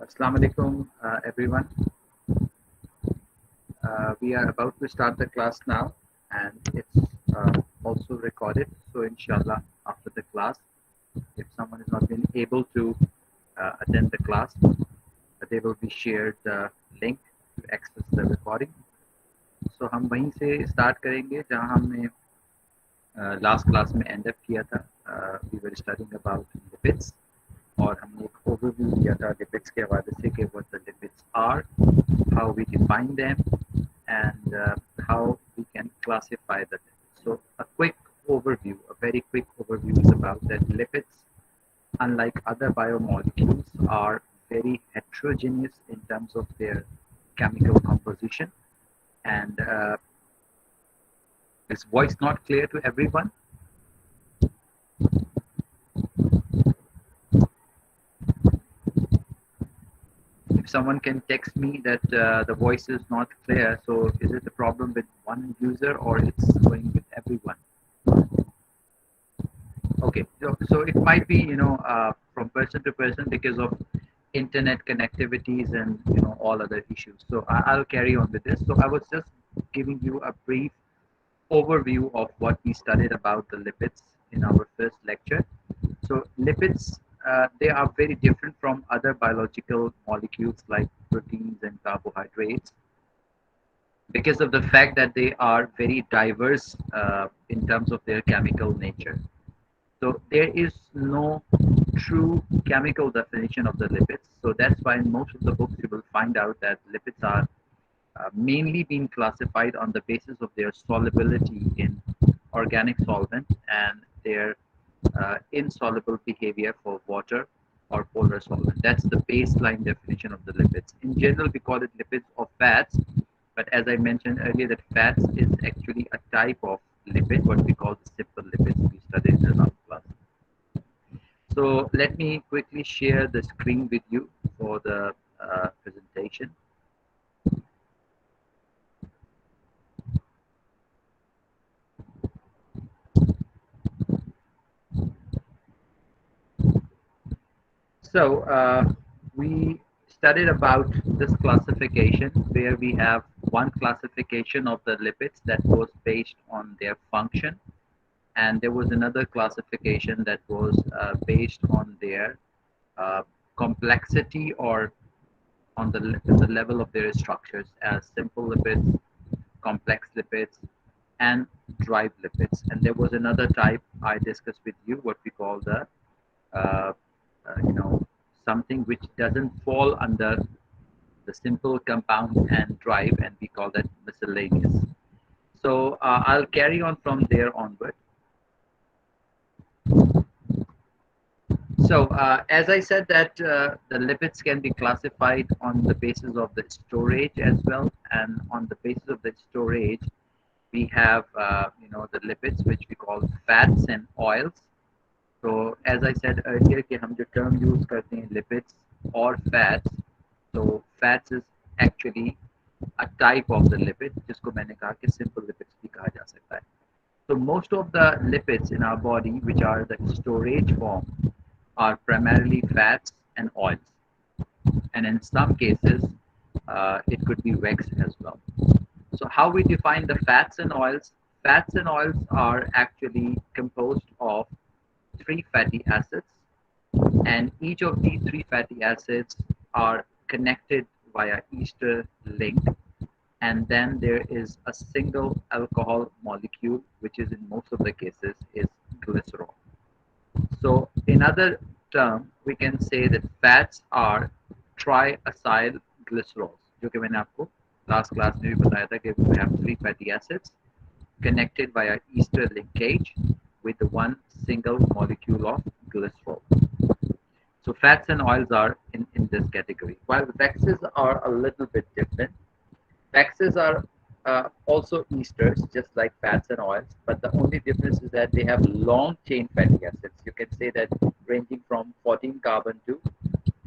Assalamu alaikum, everyone. We are about to start the class now, and it's also recorded. So, inshallah, after the class, if someone is not been able to attend the class, they will be shared the link to access the recording. So, हम वहीं से start करेंगे जहाँ हमने last class में end up किया था. We were studying about lipids. और हमने एक ओवरव्यू किया था लिपिड्स के हवाले से कि what the lipids are, how we define them, and how we can classify the lipids. So a quick overview, a very quick overview is about that lipids, unlike other biomolecules, are very heterogeneous in terms of their chemical composition. And is voice not clear to everyone? If someone can text me that the voice is not clear, so is it a problem with one user or it's going with everyone? Okay, so it might be from person to person because of internet connectivities and all other issues. So I'll carry on with this. So I was just giving you a brief overview of what we studied about the lipids in our first lecture. So lipids, they are very different from other biological molecules like proteins and carbohydrates because of the fact that they are very diverse in terms of their chemical nature. So there is no true chemical definition of the lipids. So that's why in most of the books you will find out that lipids are mainly being classified on the basis of their solubility in organic solvents and their insoluble behavior for water or polar solvent. That's the baseline definition of the lipids. In general, we call it lipids or fats, but as I mentioned earlier, that fats is actually a type of lipid, what we call the simple lipids we studied in the last class. So let me quickly share the screen with you for the presentation. So we studied about this classification where we have one classification of the lipids that was based on their function, and there was another classification that was based on their uh, complexity or on the level of their structures as simple lipids, complex lipids, and dry lipids. And there was another type I discussed with you, what we call the uh, something which doesn't fall under the simple compound and drive, and we call that miscellaneous. So I'll carry on from there onward. So as I said that the lipids can be classified on the basis of the storage as well, and on the basis of the storage, we have the lipids which we call fats and oils. So as I said earlier कि हम जो term use करते हैं lipids or fats, so fats is actually a type of the lipid जिसको मैंने कहा कि simple lipids भी कहा जा सकता है. So most of the lipids in our body which are the storage form are primarily fats and oils, and in some cases it could be wax as well. So how we define the fats and oils? Fats and oils are actually composed of three fatty acids, and each of these three fatty acids are connected via ester link, and then there is a single alcohol molecule which is in most of the cases is glycerol. So in other terms we can say that fats are triacyl glycerols, जो कि मैंने आपको last class में भी बताया था कि we have three fatty acids connected via ester linkage with the one single molecule of glycerol. So fats and oils are in this category, while waxes are a little bit different. Waxes are also esters, just like fats and oils, but the only difference is that they have long chain fatty acids. You can say that ranging from 14 carbon to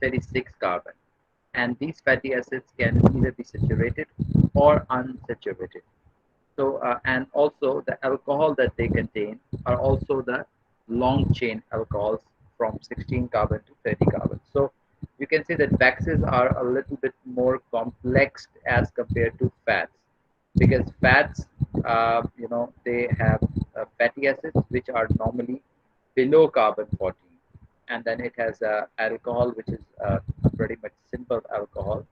36 carbon. And these fatty acids can either be saturated or unsaturated. So, and also the alcohol that they contain are also the long chain alcohols from 16 carbon to 30 carbon. So you can say that waxes are a little bit more complex as compared to fats, because fats, they have fatty acids which are normally below carbon 14, and then it has alcohol which is a pretty much simple alcohol,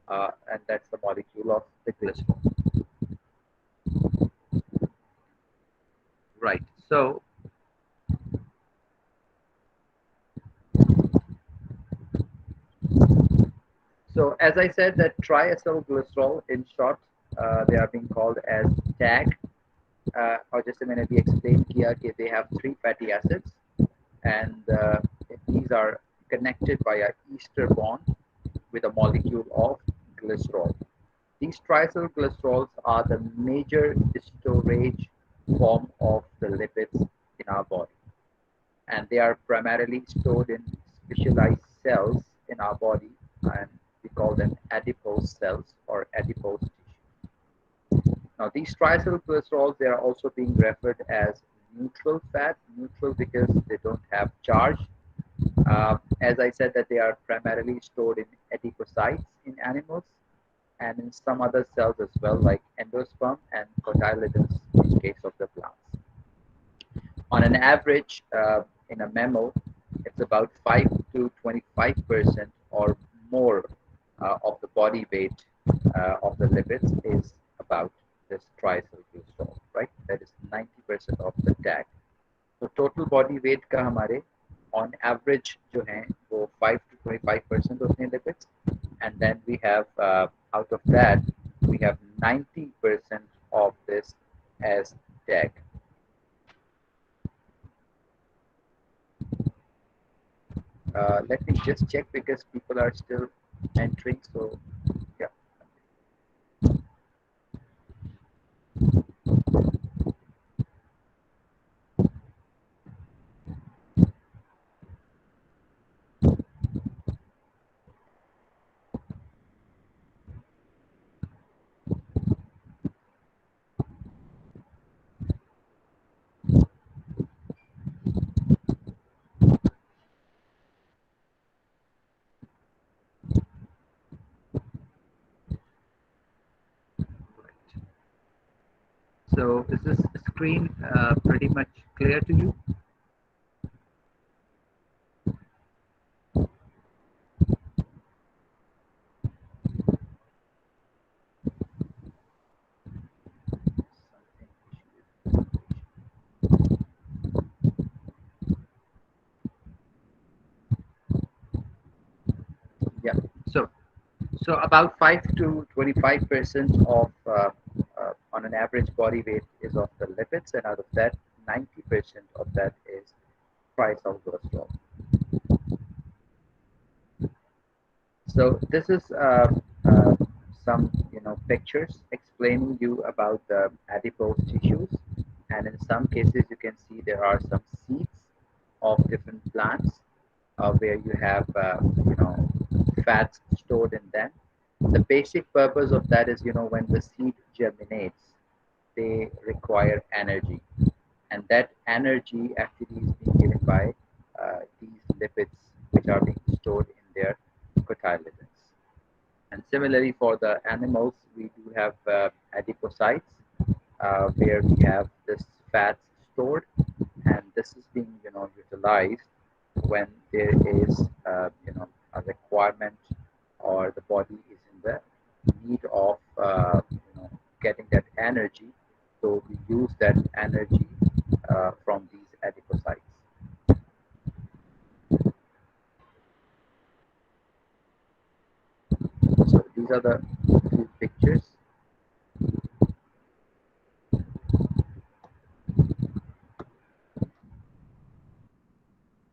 and that's the molecule of the glycerol. Right. So as I said, that triacylglycerol, in short, they are being called as TAG. Or just a minute, we explained here that they have three fatty acids, and these are connected by a ester bond with a molecule of glycerol. These triacylglycerols are the major storage form of the lipids in our body, and they are primarily stored in specialized cells in our body, and we call them adipose cells or adipose tissue. Now, these triacylglycerols, they are also being referred as neutral fat, neutral because they don't have charge. As I said, that they are primarily stored in adipocytes in animals and in some other cells as well, like endosperm and cotyledons in case of the plants. On an average, in a mammal, it's about 5 to 25% or more of the body weight of the lipids is about this triacylglycerol, right? That is 90% of the tag. तो total body weight का हमारे on average जो है वो 5 to 25% होते हैं lipids, and then we have out of that we have 90% of this as tag. Let me just check because people are still entering. So yeah, right. So is this screen pretty much clear to you? Yeah. So about 5 to 25% of on an average body weight is of the lipids, and out of that, 90% of that is triacylglycerol. So this is some pictures explaining you about the adipose tissues, and in some cases you can see there are some seeds of different plants where you have fats stored in them. The basic purpose of that is when the seed germinates, they require energy, and that energy actually is being given by these lipids which are being stored in their cotyledons. And similarly, for the animals, we do have adipocytes where we have this fat stored, and this is being utilized when there is a requirement or the body is in the need of getting that energy. So we use that energy from these adipocytes. So these are the two pictures.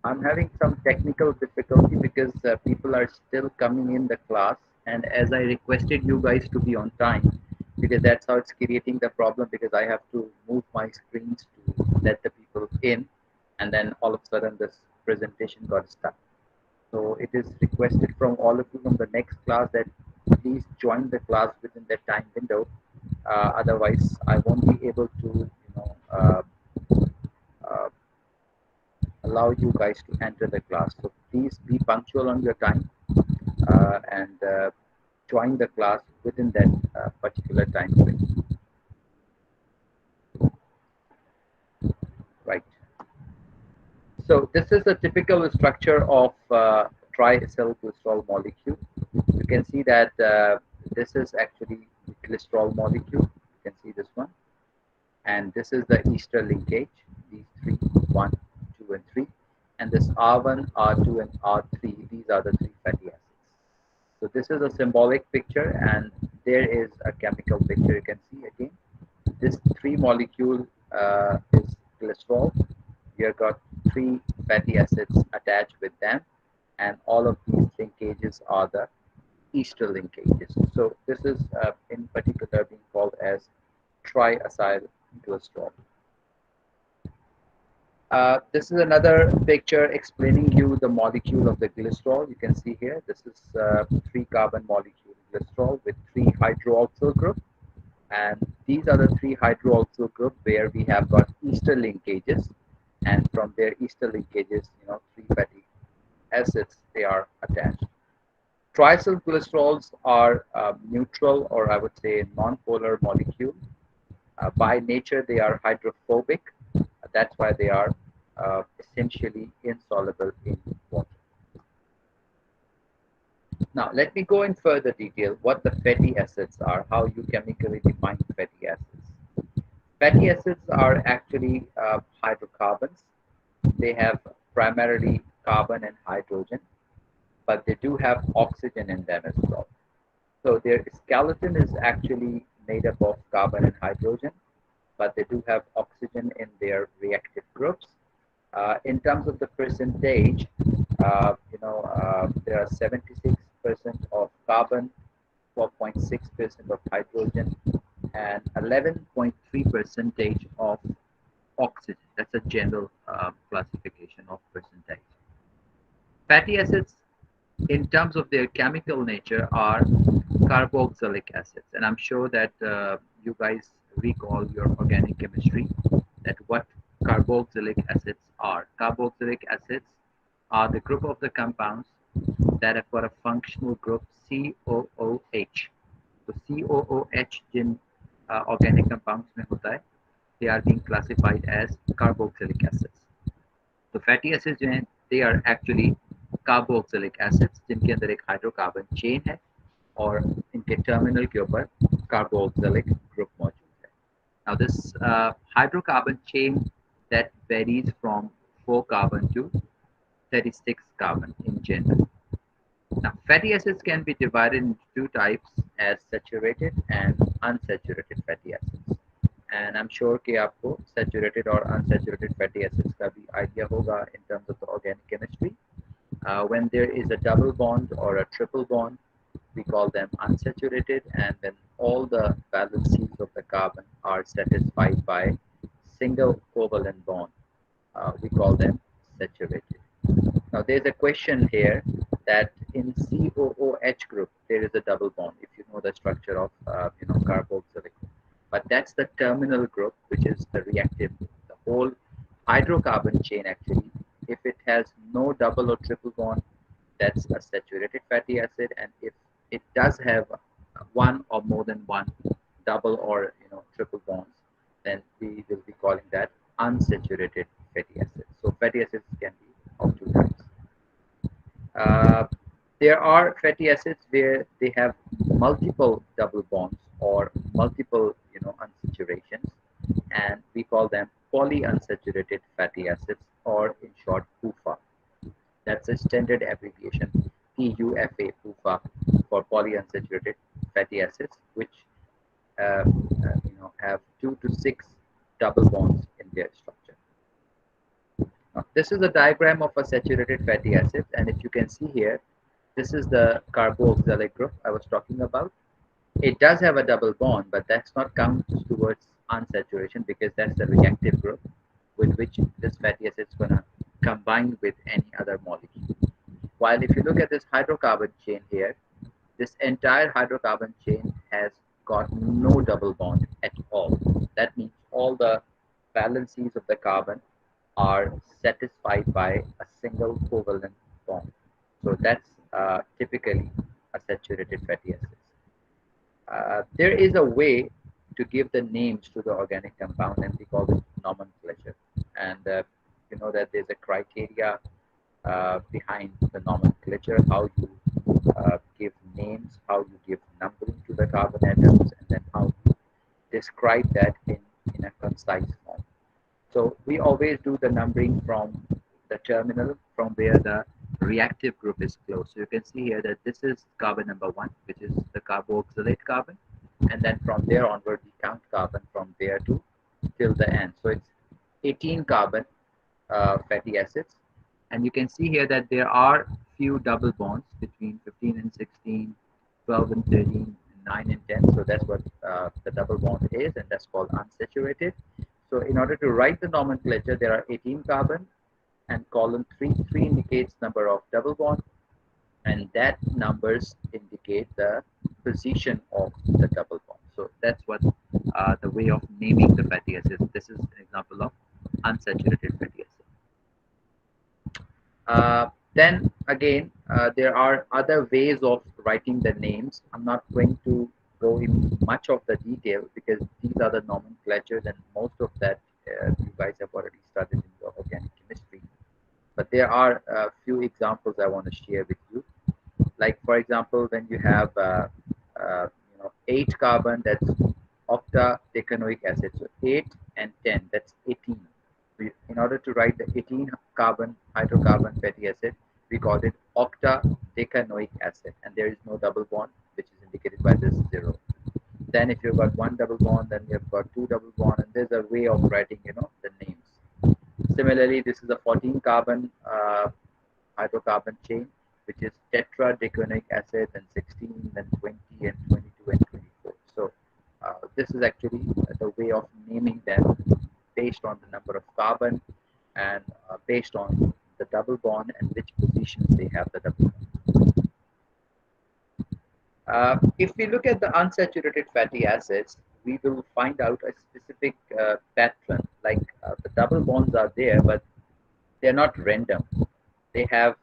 I'm having some technical difficulty because people are still coming in the class, and as I requested you guys to be on time, because that's how it's creating the problem. Because I have to move my screens to let the people in, and then all of a sudden this presentation got stuck. So it is requested from all of you from the next class that please join the class within that time window. Otherwise, I won't be able to, uh, allow you guys to enter the class. So please be punctual on your time. and join the class within that particular time frame. Right. So this is a typical structure of triacylglycerol molecule. You can see that this is actually the glycerol molecule. You can see this one, and this is the ester linkage. These three, 1, 2, and 3, and this R1, R2, and R3. These are the three fatty acids. So this is a symbolic picture, and there is a chemical picture. You can see again. This three molecule is glycerol. We have got three fatty acids attached with them, and all of these linkages are the ester linkages. So this is in particular being called as triacylglycerol. This is another picture explaining you the molecule of the glycerol. You can see here, this is three carbon molecule glycerol with three hydroxyl group, and these are the three hydroxyl group where we have got ester linkages, and from their ester linkages, three fatty acids they are attached. Triacylglycerols are neutral, or I would say non-polar molecule. By nature, they are hydrophobic. That's why they are essentially insoluble in water. Now, let me go in further detail what the fatty acids are, how you chemically define fatty acids. Fatty acids are actually hydrocarbons. They have primarily carbon and hydrogen, but they do have oxygen in them as well. So their skeleton is actually made up of carbon and hydrogen, but they do have oxygen in their reactive groups. In terms of the percentage, there are 76% of carbon, 4.6% of hydrogen, and 11.3 percentage of oxygen. That's a general classification of percentage. Fatty acids, in terms of their chemical nature, are carboxylic acids, and I'm sure that you guys recall your organic chemistry, that what carboxylic acids are. Carboxylic acids are the group of the compounds that have got a functional group COOH. So COOH Jin organic compounds में होता है, they are being classified as carboxylic acids. तो fatty acids जो हैं they are actually carboxylic acids जिनके अंदर एक hydrocarbon chain है और इनके टर्मिनल के ऊपर कार्बोक्सिलिक ग्रुप मौजूद है. Now this hydrocarbon chain that varies from 4 carbon to 36 carbon in general. Now fatty acids can be divided into two types as saturated and unsaturated fatty acids. And I'm sure कि आपको saturated और unsaturated fatty acids का भी idea होगा in terms of the organic chemistry. When there is a double bond or a triple bond, we call them unsaturated, and when all the valencies of the carbon are satisfied by single covalent bond, we call them saturated. Now there's a question here that in COOH group there is a double bond, if you know the structure of carboxylic, but that's the terminal group, which is the reactive group. The whole hydrocarbon chain actually, if it has no double or triple bond, that's a saturated fatty acid, and if it does have one or more than one double or triple bonds, then we will be calling that unsaturated fatty acids. So fatty acids can be of two types. There are fatty acids where they have multiple double bonds or multiple unsaturations, and we call them polyunsaturated fatty acids, or in short PUFA. That's a standard abbreviation, PUFA, PUFA, for polyunsaturated fatty acids, which have 2 to 6 double bonds in their structure. Now, this is a diagram of a saturated fatty acid, and if you can see here, this is the carboxylic group I was talking about. It does have a double bond, but that's not counts towards unsaturation because that's the reactive group with which this fatty acid is going to combine with any other molecule. While if you look at this hydrocarbon chain here, this entire hydrocarbon chain has got no double bond at all. That means all the valencies of the carbon are satisfied by a single covalent bond. So that's typically saturated fatty acids. There is a way to give the names to the organic compound, and we call it nomenclature. And you know that there's a criteria behind the nomenclature, how you give names, how you give numbering to the carbon atoms, and then how you describe that in a concise form. So we always do the numbering from the terminal from where the reactive group is closed. So you can see here that this is carbon number 1, which is the carboxylate carbon. And then from there onward, we count carbon from there to till the end. So it's 18 carbon fatty acids. And you can see here that there are few double bonds between 15 and 16, 12 and 13, 9 and 10. So that's what the double bond is, and that's called unsaturated. So in order to write the nomenclature, there are 18 carbon, and column 3, 3 indicates number of double bond, and that numbers indicate the position of the double bond. So that's what the way of naming the fatty acids. This is an example of unsaturated fatty acid. Then again, there are other ways of writing the names. I'm not going to go in much of the detail because these are the nomenclatures, and most of that you guys have already studied in the organic chemistry. But there are a few examples I want to share with you. Like for example, when you have 8 carbon, that's octadecanoic acid. So 8 and 10, that's 18. In order to write the 18 carbon hydrocarbon fatty acid, we call it octadecanoic acid, and there is no double bond, which is indicated by this 0. Then if you've got one double bond, then you've got two double bond, and there's a way of writing, the names. Similarly, this is a 14 carbon hydrocarbon chain, which is tetradecanoic acid, and 16, then 20, and 22, and 24. So this is actually the way of naming them based on the number of carbon and based on the double bond and which positions they have the double bond. If we look at the unsaturated fatty acids, we will find out a specific pattern. Like the double bonds are there, but they're not random. They have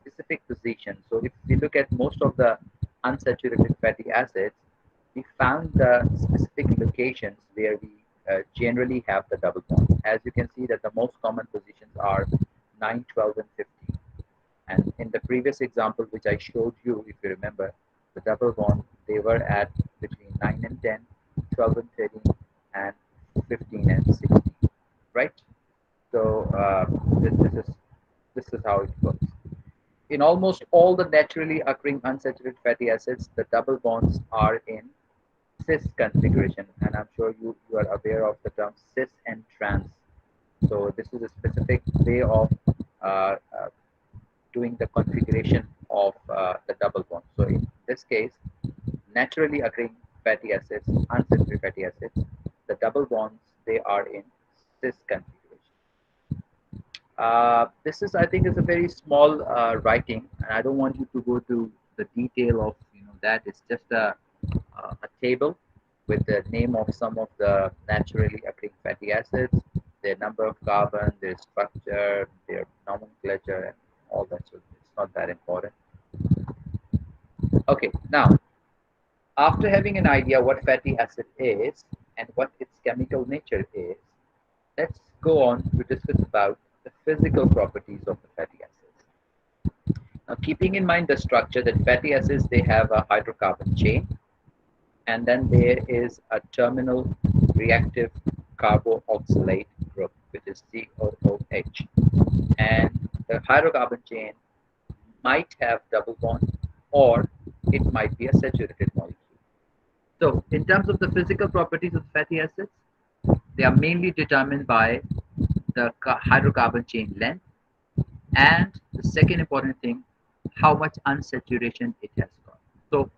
specific positions. So if we look at most of the unsaturated fatty acids, we found the specific locations where we generally have the double bond. As you can see that the most common positions are 9, 12, and 15. And in the previous example, which I showed you, if you remember, the double bond, they were at between 9 and 10, 12 and 13, and 15 and 16, right? So this is how it works. In almost all the naturally occurring unsaturated fatty acids, the double bonds are in cis configuration, and I'm sure you are aware of the term cis and trans. So this is a specific way of doing the configuration of the double bond. So in this case, naturally occurring fatty acids, unsaturated fatty acids, the double bonds, they are in cis configuration. This is, I think, is a very small writing, and I don't want you to go to the detail of that. It's just a table with the name of some of the naturally occurring fatty acids, their number of carbon, their structure, their nomenclature, and all that. So it's not that important. Okay, now after having an idea what fatty acid is and what its chemical nature is, let's go on to discuss about the physical properties of the fatty acids. Now, keeping in mind the structure that fatty acids, they have a hydrocarbon chain, and then there is a terminal reactive carboxylate group, which is COOH. And the hydrocarbon chain might have double bond, or it might be a saturated molecule. So, in terms of the physical properties of fatty acids, they are mainly determined by the hydrocarbon chain length, and the second important thing, how much unsaturation it has got. So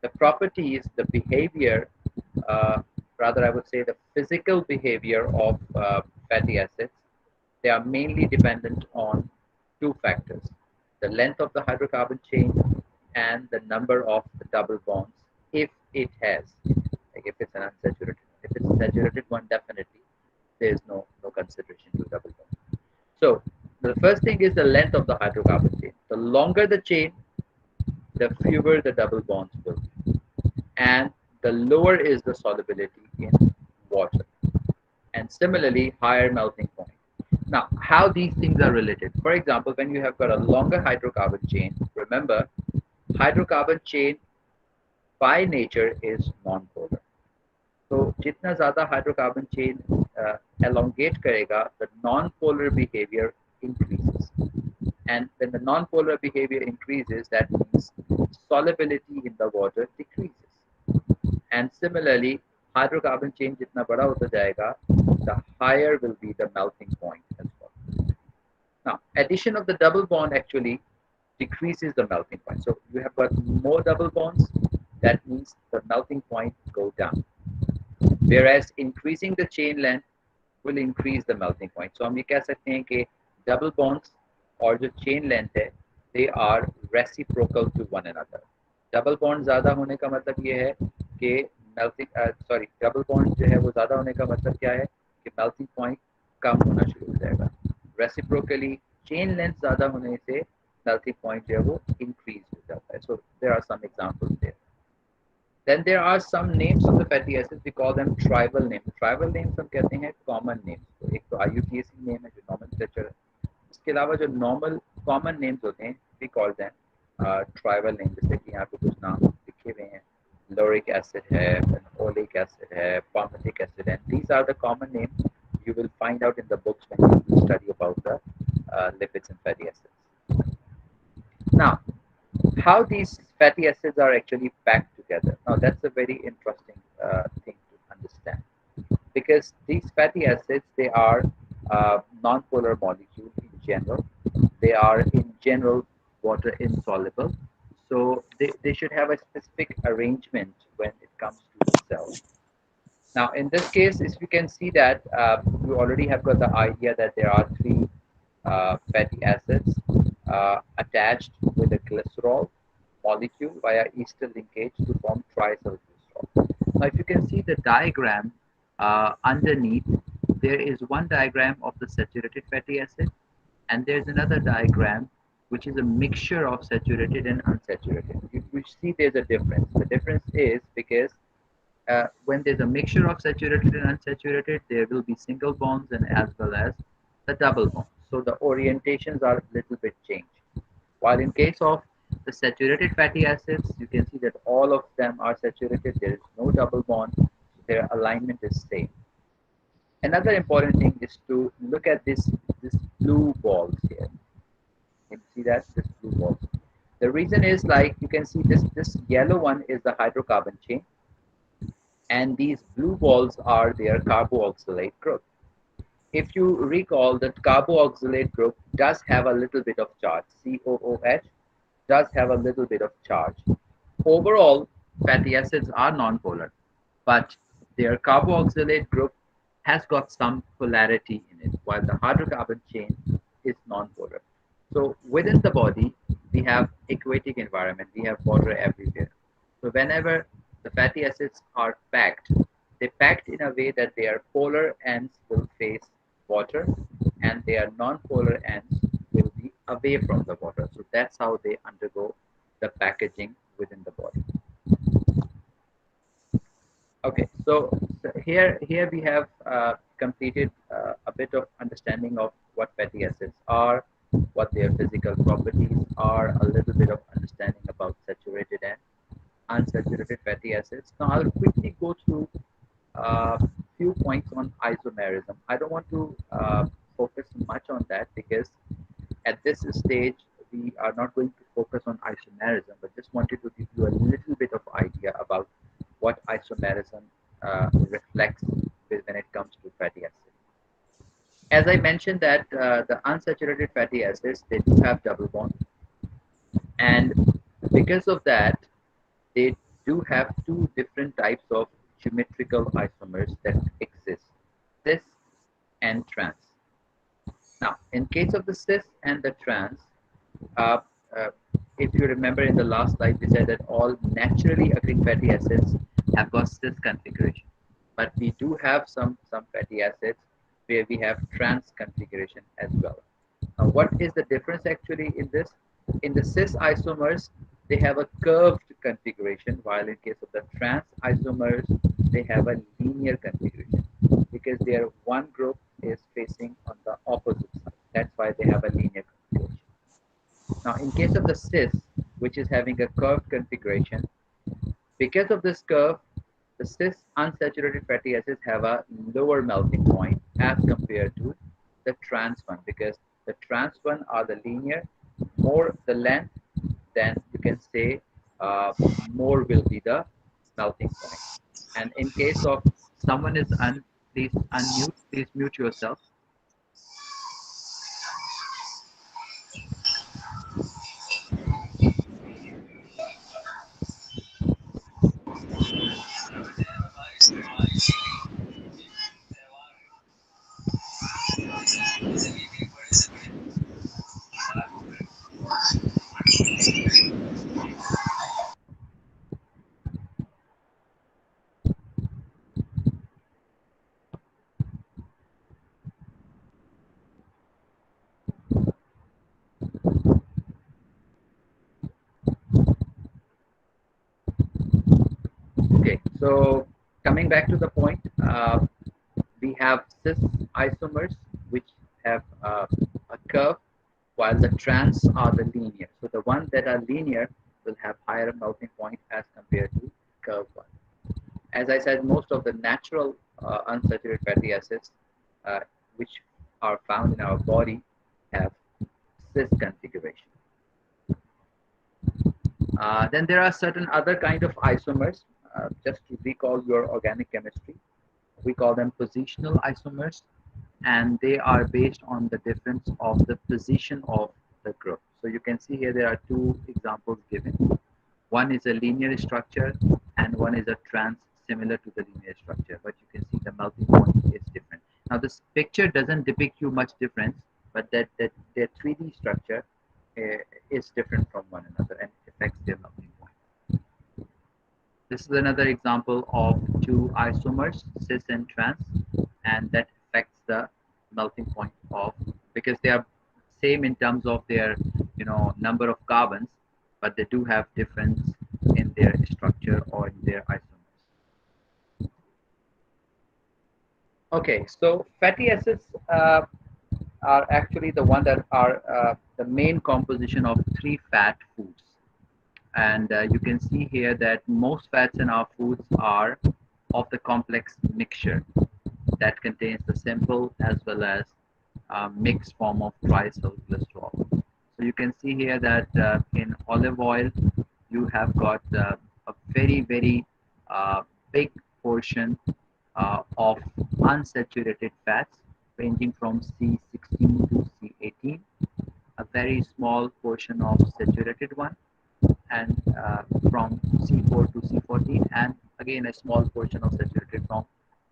the properties, the behavior, rather I would say the physical behavior of fatty acids, they are mainly dependent on two factors: the length of the hydrocarbon chain and the number of the double bonds, if it has. Like if it's an unsaturated, if it's a saturated one, definitely there is no consideration to double bond. So the first thing is the length of the hydrocarbon chain. The longer the chain, the fewer the double bonds will be. And the lower is the solubility in water. And similarly, higher melting point. Now, how these things are related. For example, when you have got a longer hydrocarbon chain, remember, hydrocarbon chain by nature is non-polar. तो जितना ज़्यादा hydrocarbon chain elongate करेगा, the non-polar behavior increases. And when the non-polar behavior increases, that means solubility in the water decreases. And similarly, hydrocarbon chain जितना बड़ा होता जाएगा, the higher will be the melting point as well. Now, addition of the double bond actually decreases the melting point. So you have got more double bonds, that means the melting point go down. Whereas increasing the chain length will increase the melting point. So हम ये कह सकते हैं कि double bonds और जो chain length है, they are reciprocal to one another. Double bond ज़्यादा होने का मतलब ये है कि double bond जो है वो ज़्यादा होने का मतलब क्या है कि melting point कम होना शुरू हो जाएगा. Reciprocally, chain length ज़्यादा होने से melting point जो है वो increase हो जाता है. So there are some examples there. Then there are some names of the fatty acids. We call them tribal names. Tribal names हम कहते हैं common names. तो एक तो IUPAC name है जो nomenclature है. इसके अलावा जो normal common names होते हैं, we call them tribal names. जैसे कि यहाँ पे कुछ नाम लिखे हुए हैं. Lauric acid है, oleic acid है, palmitic acid है. These are the common names you will find out in the books when you study about the lipids and fatty acids. Now, how these fatty acids are actually packed together. Now that's a very interesting thing to understand, because these fatty acids, they are non-polar molecules in general. They are in general water insoluble. So they should have a specific arrangement when it comes to the cell. Now in this case, as you can see that you already have got the idea that there are three fatty acids attached with a glycerol molecule via ester linkage to form triacylglycerol. Now, if you can see the diagram underneath, there is one diagram of the saturated fatty acid, and there's another diagram which is a mixture of saturated and unsaturated. You see there's a difference. The difference is because when there's a mixture of saturated and unsaturated, there will be single bonds and as well as the double bonds. So the orientations are a little bit changed. While in case of the saturated fatty acids, you can see that all of them are saturated. There is no double bond. So their alignment is same. Another important thing is to look at this blue balls here. You can see that this blue balls. The reason is, like you can see, this yellow one is the hydrocarbon chain, and these blue balls are their carboxylate group. If you recall, that carboxylate group does have a little bit of charge. COOH does have a little bit of charge. Overall, fatty acids are non-polar, but their carboxylate group has got some polarity in it, while the hydrocarbon chain is non-polar. So within the body, we have aquatic environment, we have water everywhere. So whenever the fatty acids are packed, they're packed in a way that their polar ends will face water and their non-polar ends will be away from the water. So that's how they undergo the packaging within the body. Okay, so here we have completed a bit of understanding of what fatty acids are, what their physical properties are, a little bit of understanding about saturated and unsaturated fatty acids. Now I'll quickly go through a few points on isomerism. I don't want to focus much on that because at this stage we are not going to focus on isomerism, but just wanted to give you a little bit of idea about what isomerism reflects when it comes to fatty acids. As I mentioned that the unsaturated fatty acids, they do have double bond, and because of that they do have two different types of geometrical isomers that exist, cis and trans. Now, in case of the cis and the trans, uh, uh, if you remember in the last slide, we said that all naturally occurring fatty acids have got cis configuration, but we do have some fatty acids where we have trans configuration as well. Now, what is the difference actually in this? In the cis isomers, they have a curved configuration, while in case of the trans isomers, they have a linear configuration because their one group is facing on the opposite side. That's why they have a linear configuration. Now, in case of the cis, which is having a curved configuration, because of this curve, the cis unsaturated fatty acids have a lower melting point as compared to the trans one, because the trans one are the linear, more the length, then you can say more will be the melting point. And in case of someone is please unmute, please mute yourself. Okay, so coming back to the point, we have cis isomers which have a curve, while the trans are the linear. So the ones that are linear will have higher melting point as compared to curved one. As I said, most of the natural unsaturated fatty acids which are found in our body have cis configuration. Then there are certain other kind of isomers. Just to recall your organic chemistry, we call them positional isomers, and they are based on the difference of the position of the group. So you can see here there are two examples given. One is a linear structure and one is a trans similar to the linear structure, but you can see the melting point is different. Now this picture doesn't depict you much difference, but that their 3D structure is different from one another and affects their melting point. This is another example of two isomers, cis and trans, and that affects the melting point of, because they are same in terms of their number of carbons, but they do have difference in their structure or in their isomers. Okay, so fatty acids are actually the one that are the main composition of three fat foods. And you can see here that most fats in our foods are of the complex mixture that contains the simple as well as mixed form of tricyl glycerol. So you can see here that in olive oil, you have got a very big portion of unsaturated fats ranging from C16 to C18, a very small portion of saturated one, and from C4 to C14, and again a small portion of saturated from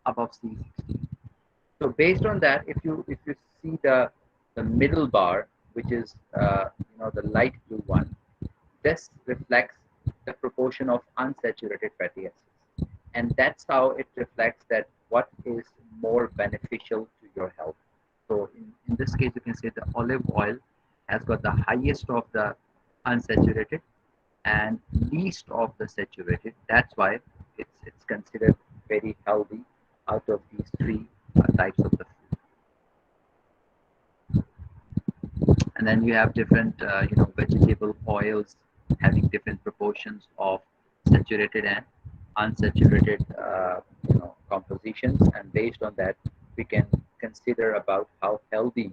above C16. So based on that, if you see the middle bar, which is the light blue one, this reflects the proportion of unsaturated fatty acids, and that's how it reflects that what is more beneficial to your health. So in this case, you can say the olive oil has got the highest of the unsaturated and least of the saturated. That's why it's considered very healthy out of these three types of the food. And then you have different vegetable oils having different proportions of saturated and unsaturated compositions, and based on that we can consider about how healthy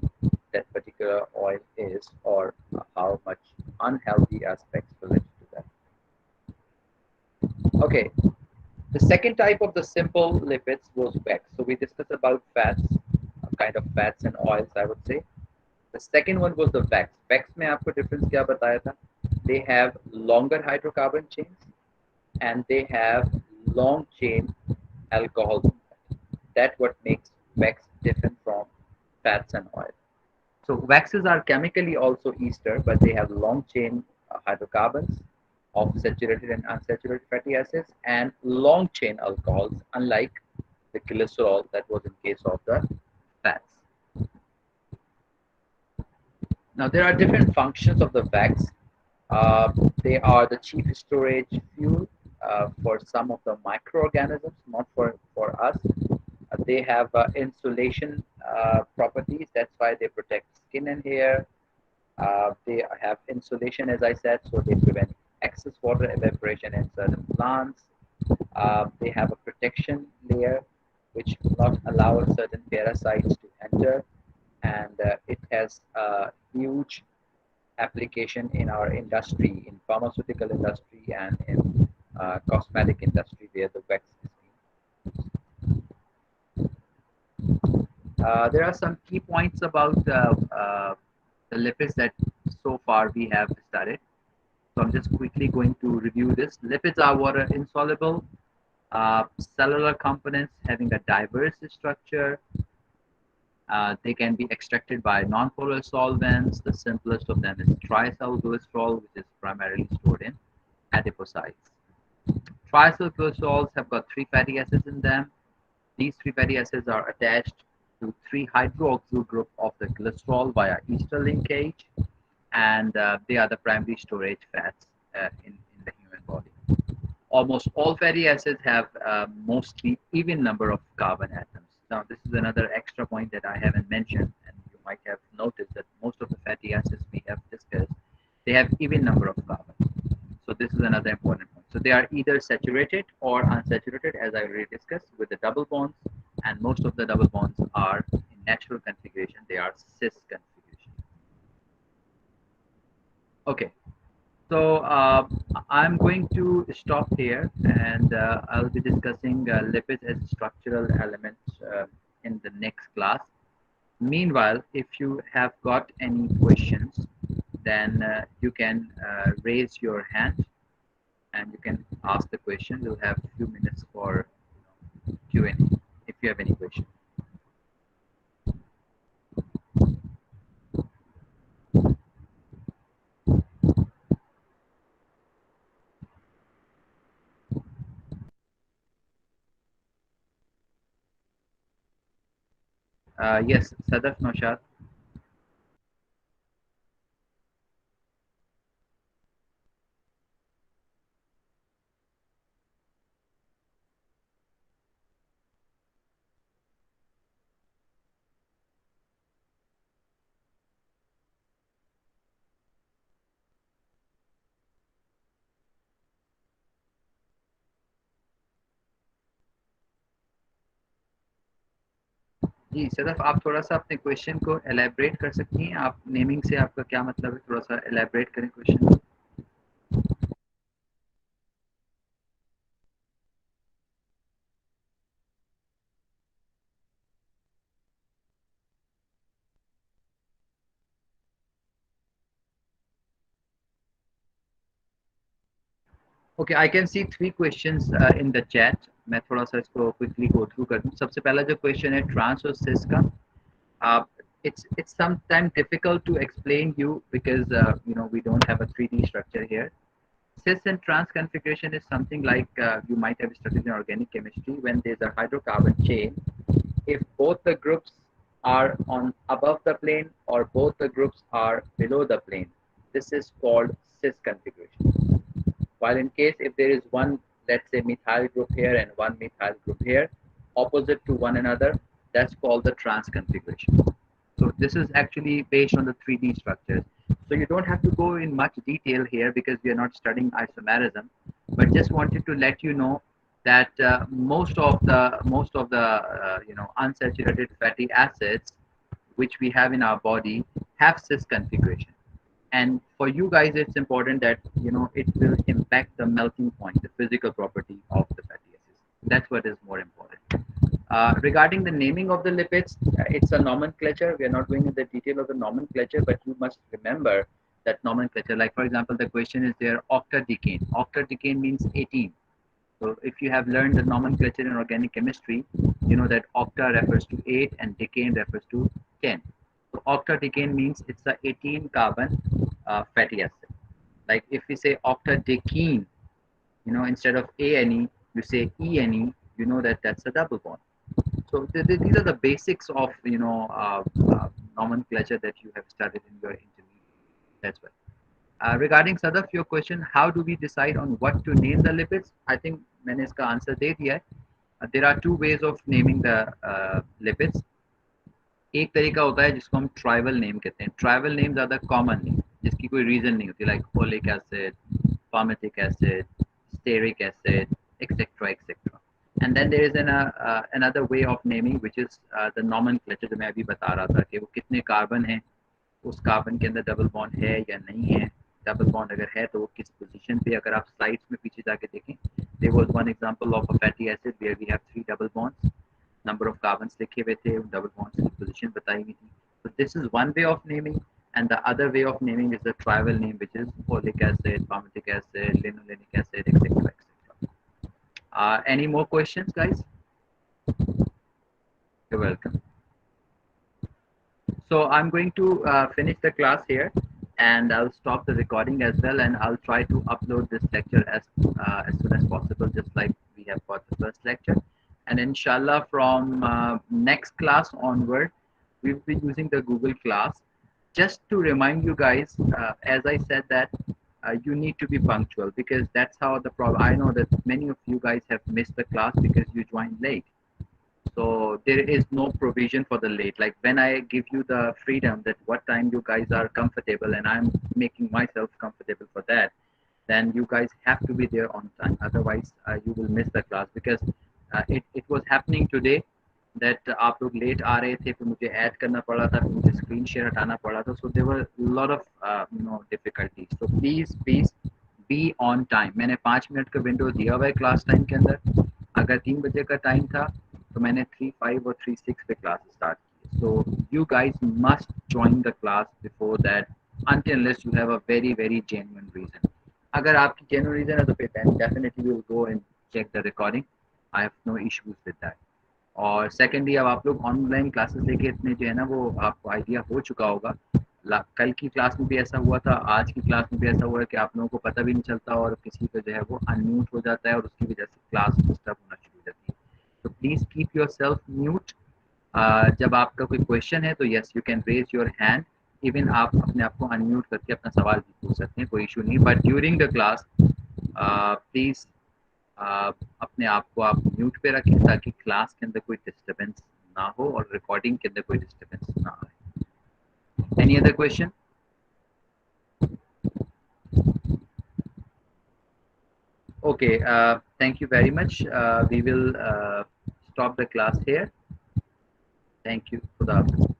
that particular oil is, or how much unhealthy aspects related to that. Okay, the second type of the simple lipids was wax. So we discussed about fats, kind of fats and oils, I would say. The second one was the wax. Wax में आपको difference क्या बताया था? They have longer hydrocarbon chains and they have long chain alcohol. That's what makes wax different from fats and oil. So waxes are chemically also ester, but they have long chain hydrocarbons of saturated and unsaturated fatty acids and long chain alcohols, unlike the glycerol that was in case of the fats. Now there are different functions of the wax. Uh, they are the chief storage fuel for some of the microorganisms, not for us. They have insulation properties. That's why they protect skin and hair. They have insulation, as I said, so they prevent excess water evaporation in certain plants. They have a protection layer which will not allow certain parasites to enter, and it has a huge application in our industry, in pharmaceutical industry and in cosmetic industry where the wax is there are some key points about the lipids that so far we have studied. So I'm just quickly going to review this. Lipids are water insoluble, cellular components having a diverse structure. They can be extracted by non-polar solvents. The simplest of them is triacylglycerol, which is primarily stored in adipocytes. Triacylglycerols have got three fatty acids in them. These three fatty acids are attached to three hydroxyl group of the glycerol via ester linkage, and they are the primary storage fats in the human body. Almost all fatty acids have mostly even number of carbon atoms. Now, this is another extra point that I haven't mentioned, and you might have noticed that most of the fatty acids we have discussed, they have even number of carbon. So this is another important point. So they are either saturated or unsaturated, as I already discussed, with the double bonds, and most of the double bonds are in natural configuration. They are cis configuration. Okay, so I'm going to stop here, and I'll be discussing lipids as structural elements in the next class. Meanwhile, if you have got any questions, then you can raise your hand and you can ask the question. We'll have a few minutes for Q&A if you have any questions. Yes, Sadaf Noshad. जी सदफ आप थोड़ा सा अपने question को elaborate कर सकती हैं आप naming से आपका क्या मतलब है थोड़ा सा एलेबरेट करें question okay I can see three questions in the chat मैं थोड़ा सा इसको क्विकली गो थ्रू कर दूं सबसे पहला जो क्वेश्चन है ट्रांस और सिस का it's sometimes difficult to explain you because we don't have a 3D structure here. Cis and trans configuration is something like you might have studied in organic chemistry when there's a hydrocarbon chain. If both the groups are on above the plane or both the groups are below the plane, this is called cis configuration. While in case if there is one, let's say methyl group here and one methyl group here, opposite to one another, that's called the trans configuration. So this is actually based on the 3D structures. So you don't have to go in much detail here because we are not studying isomerism, but just wanted to let you know that most of the unsaturated fatty acids which we have in our body have cis configuration. And for you guys, it's important that it will impact the melting point, the physical property of the fatty acids. That's what is more important. Regarding the naming of the lipids, it's a nomenclature. We are not going into the detail of the nomenclature, but you must remember that nomenclature. Like for example, the question is there octadecane. Octadecane means 18. So if you have learned the nomenclature in organic chemistry, you know that octa refers to 8 and decane refers to 10. So octadecane means it's a 18 carbon fatty acid. Like if we say octadecene, instead of ane, you say ene, you know that that's a double bond. So these are the basics of nomenclature that you have studied in your intermediate. That's why. Regarding Sadaf, your question, how do we decide on what to name the lipids? I think मैंने इसका answer दे दिया है. There are two ways of naming the lipids. एक तरीका होता है जिसको हम ट्राइवल नेम कहते हैं. ट्राइवल नेम ज़्यादा कॉमन नेम जिसकी कोई रीज़न नहीं होती, like oleic acid, palmitic acid, stearic acid, etc. etc. And then there is another way of naming which is the nomenclature जो मैं अभी बता रहा था कि वो कितने कार्बन हैं, उस कार्बन के अंदर डबल बॉन्ड है या नहीं है, डबल बॉन्ड अगर है तो वो किस पोजीशन पे. अगर आप स्लाइड्स में पीछे जाके देखें, there was one example of a fatty acid where we have 3 double bonds, number of carbons लिखे हुए थे, उन डबल बॉन्ड्स की पोजीशन बताई हुई थी. So this is one way of naming, and the other way of naming is the tribal name, which is folic acid, palmitic acid, linolenic acid, etc. etc. Any more questions, guys? You're welcome. So I'm going to finish the class here, and I'll stop the recording as well, and I'll try to upload this lecture as soon as possible, just like we have got the first lecture. And inshallah, from next class onward, we'll be using the Google Class. Just to remind you guys, as I said that you need to be punctual, because that's how the problem. I know that many of you guys have missed the class because you joined late. So there is no provision for the late. Like when I give you the freedom that what time you guys are comfortable, and I'm making myself comfortable for that, then you guys have to be there on time. Otherwise, you will miss the class, because it was happening today that आप लोग late आ रहे थे, फिर मुझे add करना पड़ा था, फिर मुझे screen share हटाना पड़ा था. So there were a lot of difficulties. So please be on time. मैंने 5 मिनट का window दिया हुआ है class time के अंदर. अगर 3 बजे का time था तो मैंने 3:05 और 3:06 पे क्लास स्टार्ट की. So you guys must join the class before that, until unless you have a very genuine reason. अगर आपकी genuine reason है तो फिर then definitely we will go and check the recording. I have no issues with that. और secondly, अब आप लोग online classes लेके इतने जो है ना, वो आपको आइडिया हो चुका होगा. कल की क्लास में भी ऐसा हुआ था, आज की क्लास में भी ऐसा हुआ है कि आप लोगों को पता भी नहीं चलता और किसी को जो है वो अनम्यूट हो जाता है और उसकी वजह से क्लास डिस्टर्ब होना शुरू हो जाती है. तो please keep yourself mute. जब आपका कोई क्वेश्चन है तो yes, you can raise your hand. Even आप अपने आप को अनम्यूट करके अपना सवाल भी पूछ सकते हैं, कोई इशू नहीं. But during the class please अपने आप को आप म्यूट पे रखें, ताकि क्लास के अंदर कोई डिस्टरबेंस ना हो और रिकॉर्डिंग के अंदर कोई डिस्टरबेंस ना आए. Any other question? Okay, thank you very much. We will stop the class here. Thank you. Khuda Hafiz.